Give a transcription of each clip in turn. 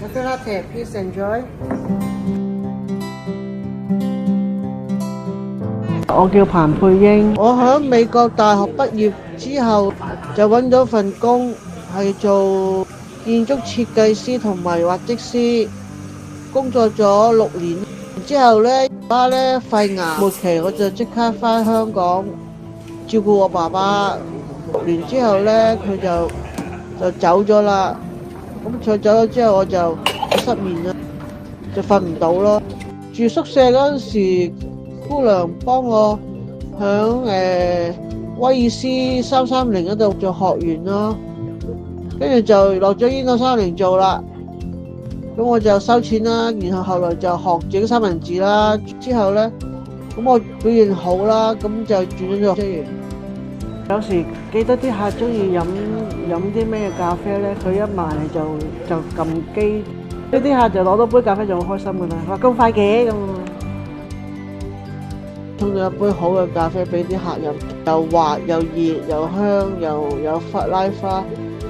Cafe latte, please enjoy。我叫彭佩英，我喺美國大學畢業之後就揾咗份工，係做建築設計師同埋畫則師，工作咗6年。之後呢，爸爸呢肺癌末期，我就即刻返香港照顧我爸爸。6年之後呢，佢就走咗啦。咁佢走咗之後，我就失眠啦，就瞓唔到咯。住宿舍嗰陣時，姑娘幫我響威爾斯330嗰度做學員咯，跟住就落咗煙島330做啦。咁我就收錢啦，然後後來就學整三文治啦。之後呢，咁我表現好啦，咁就轉咗做職員。有時記得啲客中意飲啲咩咖啡呢，佢一埋嚟就撳機，呢啲客就攞到杯咖啡就好開心噶啦，話咁快嘅咁。沖咗一杯好嘅咖啡俾啲客飲，又滑又熱又香又有拉花，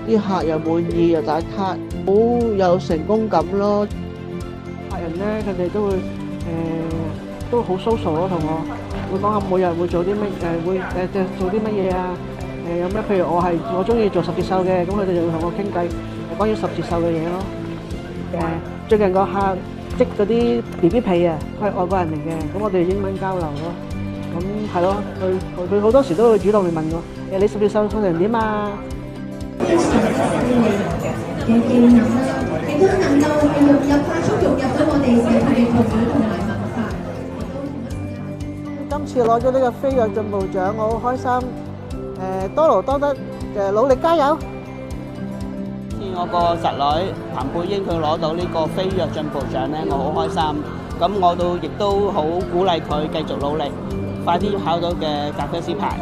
啲客又滿意又打卡，好有成功感咯。客人呢，佢哋都會都好 social 咯，同我會講下每日會做啲乜做啲乜嘢啊，有咩譬如我中意做十字繡嘅，咁佢哋就會同我傾偈關於十字繡嘅嘢咯。最近個客織嗰啲 BB 被啊，佢係外國人嚟嘅，咁我哋英文交流咯。咁係咯，佢好多時都會主動嚟問我，你十字繡做成點啊？嘅技能啦，亦都能夠快速融入到我哋嘅藝術同埋文化。今次攞咗呢個飛躍進步獎，我好開心。多勞多得，努力加油！我個侄女彭佩英佢攞到呢個飛躍進步獎咧，我好開心。咁我亦都好鼓勵佢繼續努力，快啲考到嘅咖啡師牌。